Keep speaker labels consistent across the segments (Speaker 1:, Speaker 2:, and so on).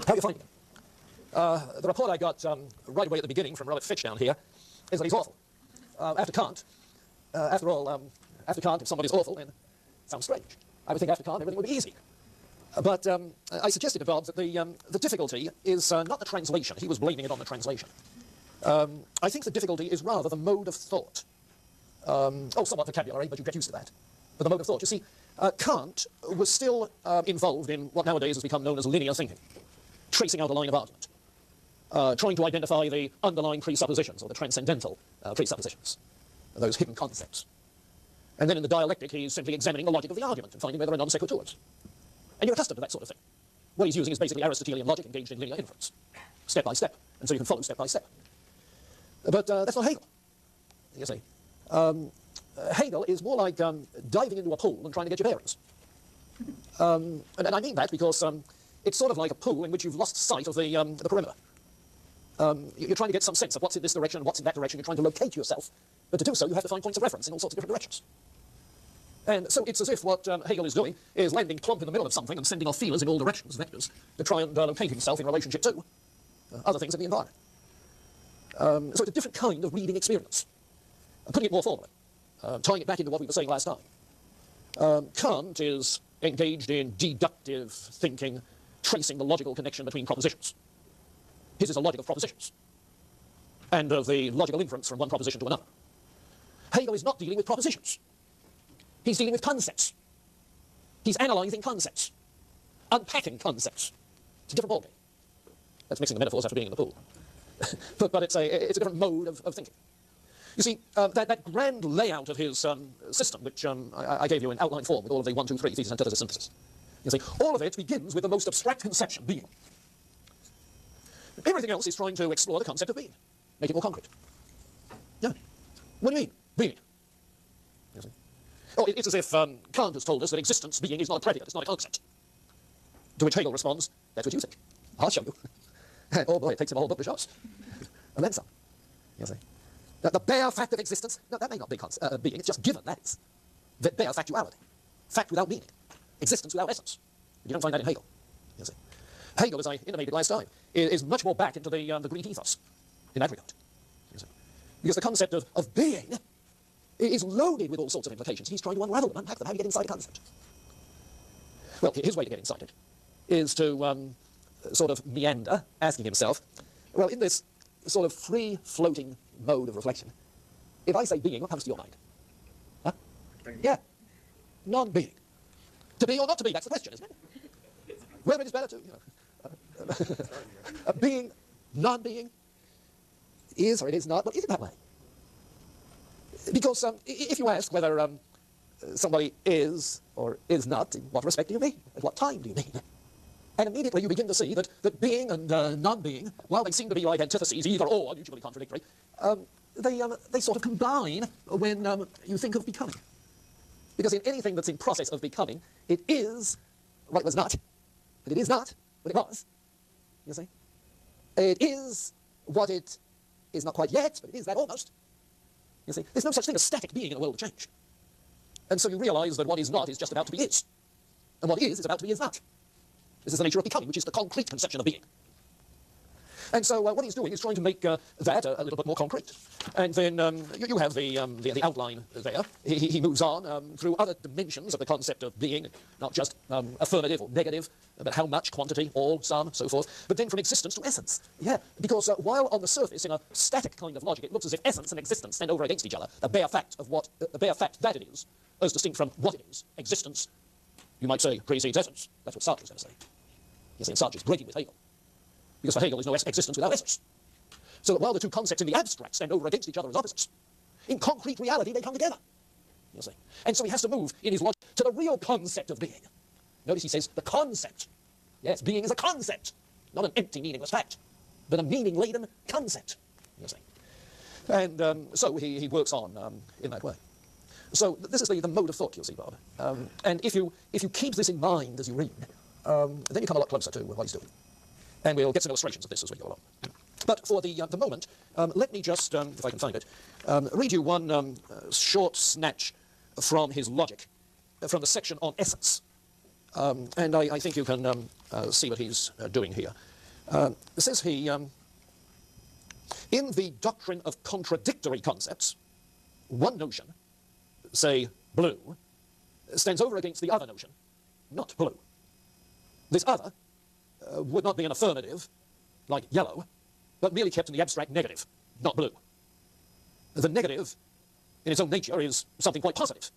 Speaker 1: How are you finding him? The report I got right away at the beginning from Robert Fitch down here is that he's awful. After Kant, after all, after Kant, if somebody's awful, then it sounds strange. I would think after Kant everything would be easy. But I suggested to Bob that the difficulty is not the translation. He was blaming it on the translation. I think the difficulty is rather the mode of thought. Somewhat vocabulary, but you get used to that. But the mode of thought. You see, Kant was still involved in what nowadays has become known as linear thinking, tracing out a line of argument, trying to identify the underlying presuppositions or the transcendental presuppositions, those hidden concepts. And then in the dialectic, he's simply examining the logic of the argument and finding whether there are non sequiturs. And you're accustomed to that sort of thing. What he's using is basically Aristotelian logic engaged in linear inference, step by step, and so you can follow step by step. But that's not Hegel, you see. Hegel is more like diving into a pool and trying to get your bearings. And I mean that because it's sort of like a pool in which you've lost sight of the perimeter. You're trying to get some sense of what's in this direction and what's in that direction. You're trying to locate yourself. But to do so, you have to find points of reference in all sorts of different directions. And so it's as if what Hegel is doing is landing plump in the middle of something and sending off feelers in all directions, vectors, to try and locate himself in relationship to other things in the environment. So it's a different kind of reading experience. Putting it more formally, tying it back into what we were saying last time. Kant is engaged in deductive thinking, tracing the logical connection between propositions. His is a logic of propositions, and of the logical inference from one proposition to another. Hegel is not dealing with propositions. He's dealing with concepts. He's analyzing concepts, unpacking concepts. It's a different ballgame. That's mixing the metaphors after being in the pool. but it's a different mode of thinking. You see, that grand layout of his system, which I gave you in outline form with all of the 1, 2, 3, thesis, antithesis, synthesis. You see, all of it begins with the most abstract conception, being. Everything else is trying to explore the concept of being, make it more concrete. Yeah. What do you mean, being? You see? Oh, it's as if Kant has told us that existence, being, is not a predicate, it's not a concept. To which Hegel responds, that's what you think. I'll show you. And, oh boy, it takes him a whole book to show us. And then some. You see? The bare fact of existence, no, that may not be being, it's just given, that is. The bare factuality. Fact without meaning. Existence without essence. You don't find that in Hegel. You see? Hegel, as I intimated last time, is much more back into the Greek ethos in that regard. You see? Because the concept of being is loaded with all sorts of implications. He's trying to unravel them, unpack them. How do you get inside a concept? Well, his way to get inside it is to sort of meander, asking himself, well, in this sort of free-floating mode of reflection, if I say being, what comes to your mind? Huh? Yeah. Non-being. To be or not to be, that's the question, isn't it? Whether it is better to, being, non-being, is or it is not, well, is it that way? Because if you ask whether somebody is or is not, in what respect do you mean? At what time do you mean? And immediately you begin to see that being and non-being, while they seem to be like antitheses, either or, mutually contradictory, they sort of combine when you think of becoming. Because in anything that's in process of becoming, it is what it was not, but it is not what it was, you see. It is what it is not quite yet, but it is that almost, you see. There's no such thing as static being in a world of change. And so you realize that what is not is just about to be is, and what is about to be is not. This is the nature of becoming, which is the concrete conception of being. And so what he's doing is trying to make that a little bit more concrete. And then you have the outline there. He moves on through other dimensions of the concept of being, not just affirmative or negative, but how much, quantity, all, some, so forth. But then from existence to essence. Yeah, because while on the surface, in a static kind of logic, it looks as if essence and existence stand over against each other. The bare fact of what, the bare fact that it is, as distinct from what it is. Existence, you might say, precedes essence. That's what Sartre's going to say. You see, and Sartre is breaking with Hegel. Because for Hegel, there's no existence without essence. So that while the two concepts in the abstract stand over against each other as opposites, in concrete reality they come together. You see. And so he has to move in his logic to the real concept of being. Notice he says the concept. Yes, being is a concept, not an empty, meaningless fact, but a meaning-laden concept. You see. And so he works on in that way. So this is the mode of thought, you see, Bob. And if you keep this in mind as you read, then you come a lot closer to what he's doing. And we'll get some illustrations of this as we go along. But for the moment, let me just, if I can find it, read you one short snatch from his logic, from the section on essence. And I think you can see what he's doing here. Says he, in the doctrine of contradictory concepts, one notion, say blue, stands over against the other notion, not blue. This other would not be an affirmative, like yellow, but merely kept in the abstract negative, not blue. The negative, in its own nature, is something quite positive.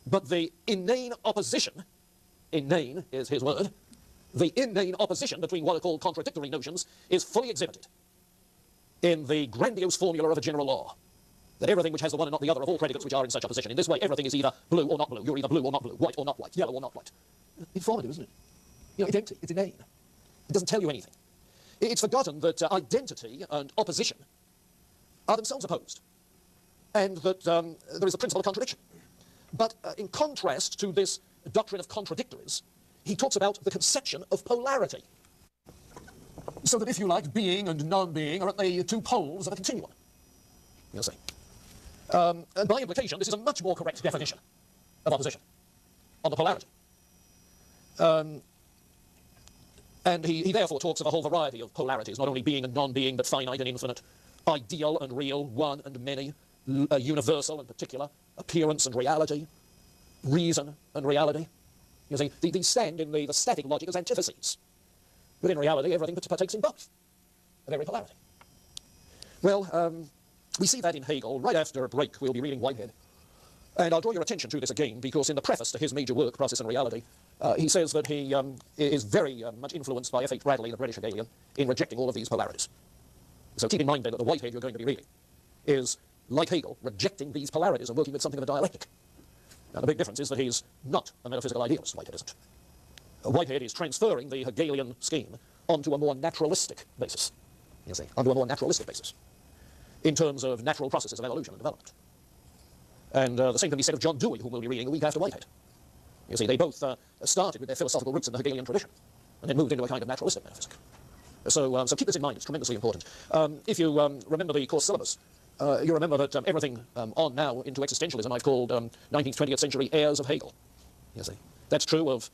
Speaker 1: But the inane opposition, inane is his word, the inane opposition between what are called contradictory notions is fully exhibited in the grandiose formula of a general law, that everything which has the one and not the other of all predicates which are in such opposition. In this way, everything is either blue or not blue. You're either blue or not blue, white or not white, yellow or not white. Informative, isn't it? You know, it's empty, it's inane. It doesn't tell you anything. It's forgotten that identity and opposition are themselves opposed, and that there is the principle of contradiction. But in contrast to this doctrine of contradictories, he talks about the conception of polarity. So that, if you like, being and non-being are at the two poles of a continuum, you'll see. And by implication, this is a much more correct definition of opposition on the polarity. And he therefore talks of a whole variety of polarities, not only being and non-being, but finite and infinite, ideal and real, one and many, universal and particular, appearance and reality, reason and reality. You see, these stand in the static logic as antitheses. But in reality, everything partakes in both, of every polarity. Well, we see that in Hegel. Right after a break, we'll be reading Whitehead. And I'll draw your attention to this again, because in the preface to his major work, Process and Reality, he says that he is very much influenced by F.H. Bradley, the British Hegelian, in rejecting all of these polarities. So keep in mind then that the Whitehead you're going to be reading is, like Hegel, rejecting these polarities and working with something of a dialectic. Now the big difference is that he's not a metaphysical idealist, Whitehead isn't. Whitehead is transferring the Hegelian scheme onto a more naturalistic basis, you see, onto a more naturalistic basis, in terms of natural processes of evolution and development. And the same can be said of John Dewey, whom we'll be reading a week after Whitehead. You see, they both started with their philosophical roots in the Hegelian tradition, and then moved into a kind of naturalistic metaphysic. So keep this in mind, it's tremendously important. If you remember the course syllabus, you remember that everything on now into existentialism I've called 19th, 20th century heirs of Hegel. You see, that's true of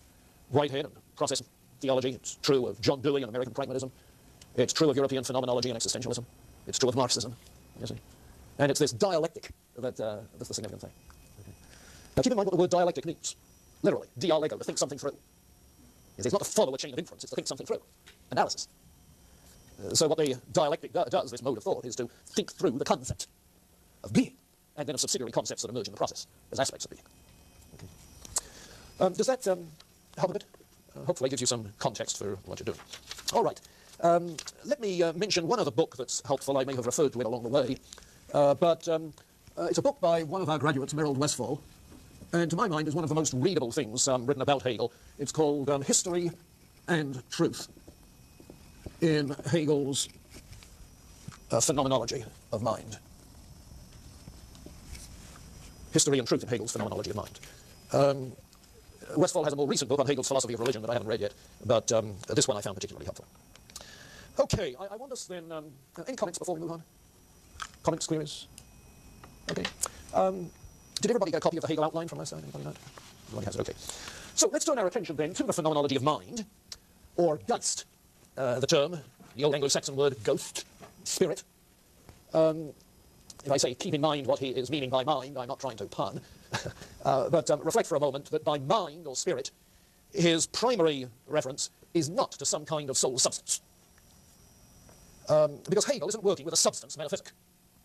Speaker 1: Whitehead and process theology, it's true of John Dewey and American pragmatism, it's true of European phenomenology and existentialism, it's true of Marxism, you see. And it's this dialectic that's the significant thing. Okay. Now keep in mind what the word dialectic means. Literally, dialego, to think something through. It's not to follow a chain of inference, it's to think something through. Analysis. So what the dialectic does, this mode of thought, is to think through the concept of being, and then of subsidiary concepts that emerge in the process as aspects of being. Okay. Does that help a bit? Hopefully gives you some context for what you're doing. All right. Let me mention one other book that's helpful. I may have referred to it along the way. But it's a book by one of our graduates, Merrill Westphal, and to my mind is one of the most readable things written about Hegel. It's called History and Truth in Hegel's Phenomenology of Mind. History and Truth in Hegel's Phenomenology of Mind. Westphal has a more recent book on Hegel's philosophy of religion that I haven't read yet, but this one I found particularly helpful. Okay, I want us then, any comments before we move on? Comments, queries? Okay. Did everybody get a copy of the Hegel outline from last time? Anybody not? Everybody has it, okay. So let's turn our attention then to the phenomenology of mind, or Geist, the term, the old Anglo-Saxon word ghost, spirit. If I say keep in mind what he is meaning by mind, I'm not trying to pun, but reflect for a moment that by mind or spirit, his primary reference is not to some kind of soul substance. Because Hegel isn't working with a substance metaphysic.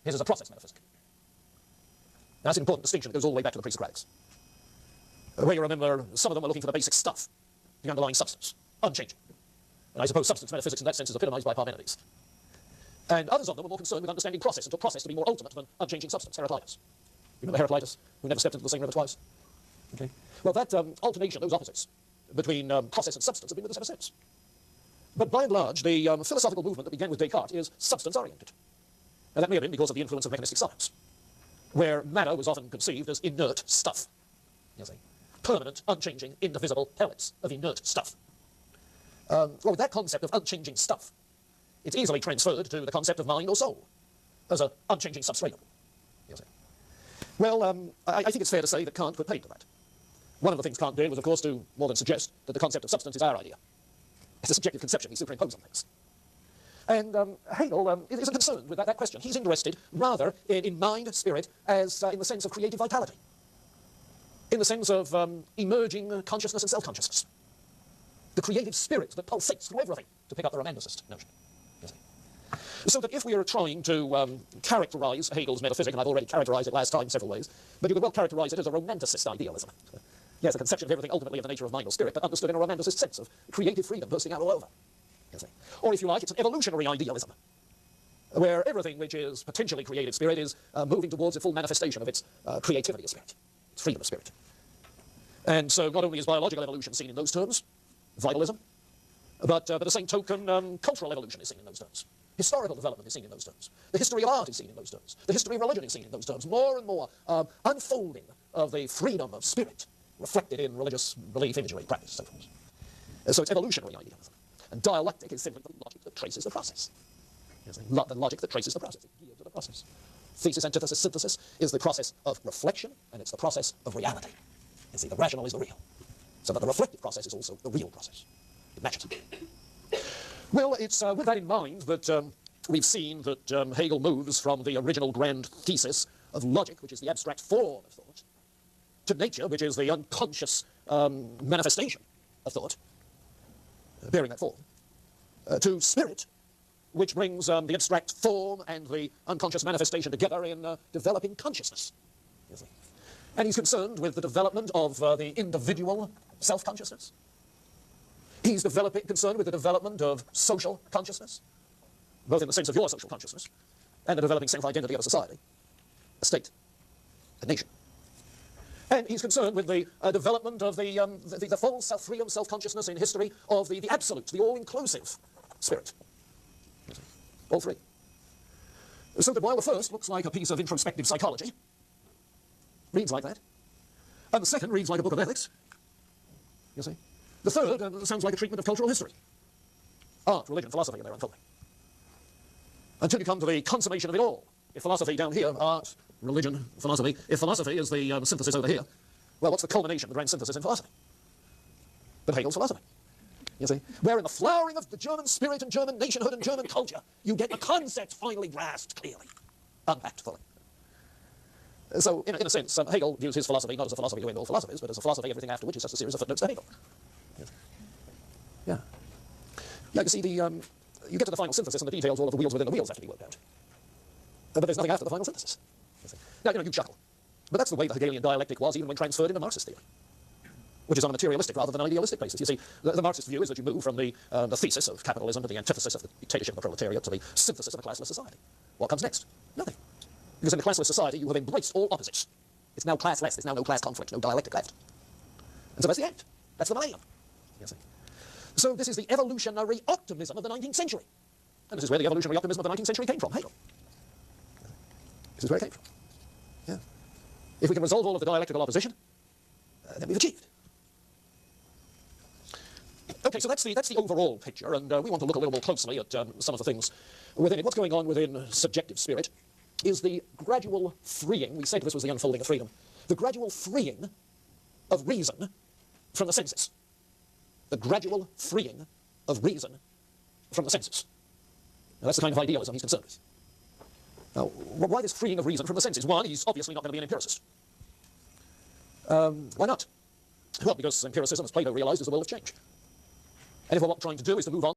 Speaker 1: His is a process metaphysic. Now, that's an important distinction that goes all the way back to the pre-Socratics, where you remember some of them were looking for the basic stuff, the underlying substance, unchanging. And I suppose substance metaphysics in that sense is epitomized by Parmenides. And others of them were more concerned with understanding process, and took process to be more ultimate than unchanging substance, Heraclitus. You remember Heraclitus, who never stepped into the same river twice? Okay. Well, that alternation, those opposites, between process and substance have been with us ever since. But by and large, the philosophical movement that began with Descartes is substance-oriented. And that may have been because of the influence of mechanistic science, where matter was often conceived as inert stuff. You see, permanent, unchanging, indivisible pellets of inert stuff. Well, with that concept of unchanging stuff, it's easily transferred to the concept of mind or soul as an unchanging substratum. You see. Well, I think it's fair to say that Kant put paid to that. One of the things Kant did was, of course, to more than suggest that the concept of substance is our idea. It's a subjective conception we superimpose on things. And Hegel isn't concerned with that question. He's interested rather in mind, spirit, as in the sense of creative vitality, in the sense of emerging consciousness and self-consciousness. The creative spirit that pulsates through everything, to pick up the romanticist notion. So that if we are trying to characterize Hegel's metaphysic, and I've already characterized it last time several ways, but you could well characterize it as a romanticist idealism. Yes, a conception of everything ultimately of the nature of mind or spirit, but understood in a romanticist sense of creative freedom bursting out all over. Or if you like, it's an evolutionary idealism, where everything which is potentially creative spirit is moving towards a full manifestation of its creativity of spirit, its freedom of spirit. And so not only is biological evolution seen in those terms, vitalism, but by the same token, cultural evolution is seen in those terms. Historical development is seen in those terms. The history of art is seen in those terms. The history of religion is seen in those terms. More and more unfolding of the freedom of spirit reflected in religious belief, imagery, practice, so forth. So it's evolutionary idealism. And dialectic is simply the logic that traces the process. The logic that traces the process, it gears to the process. Thesis, antithesis, synthesis is the process of reflection, and it's the process of reality. You see, the rational is the real. So that the reflective process is also the real process. It matches. Well, it's with that in mind that we've seen that Hegel moves from the original grand thesis of logic, which is the abstract form of thought, to nature, which is the unconscious manifestation of thought, bearing that form, to spirit, which brings the abstract form and the unconscious manifestation together in developing consciousness. You see. And he's concerned with the development of the individual self-consciousness. He's concerned with the development of social consciousness, both in the sense of your social consciousness and the developing self-identity of a society, a state, a nation. And he's concerned with the development of the full freedom, self-consciousness in history of the absolute, the all-inclusive spirit. All three. So that while the first looks like a piece of introspective psychology, reads like that, and the second reads like a book of ethics, you see, the third sounds like a treatment of cultural history. Art, religion, philosophy, and their unfolding. Until you come to the consummation of it all. If philosophy down here, art, religion, philosophy, if philosophy is the synthesis over here, well, what's the culmination of the grand synthesis in philosophy? But Hegel's philosophy. You see, where in the flowering of the German spirit and German nationhood and German culture, you get the concepts finally grasped clearly, unpacked fully. So, in a sense, Hegel views his philosophy not as a philosophy to end all philosophies, but as a philosophy, everything after which is just a series of footnotes to Hegel. Yeah. Yeah, you see, you get to the final synthesis and the details, all of the wheels within the wheels have to be worked out. But there's nothing after the final synthesis. Now, you chuckle. But that's the way the Hegelian dialectic was even when transferred into Marxist theory, which is on a materialistic rather than an idealistic basis. You see, the Marxist view is that you move from the thesis of capitalism to the antithesis of the dictatorship of the proletariat to the synthesis of a classless society. What comes next? Nothing. Because in the classless society, you have embraced all opposites. It's now classless. There's now no class conflict, no dialectic left. And so that's the end. That's the millennium. You see. So this is the evolutionary optimism of the 19th century. And this is where the evolutionary optimism of the 19th century came from, Hegel. This is where it came from. Yeah. If we can resolve all of the dialectical opposition, then we've achieved. Okay, so that's the overall picture, and we want to look a little more closely at some of the things within it. What's going on within subjective spirit is the gradual freeing, we said this was the unfolding of freedom, the gradual freeing of reason from the senses. The gradual freeing of reason from the senses. Now, that's the kind of idealism he's concerned with. Now, why this freeing of reason from the senses? One, he's obviously not going to be an empiricist. Why not? Well, because empiricism, as Plato realized, is the world of change. And if what we're trying to do is to move on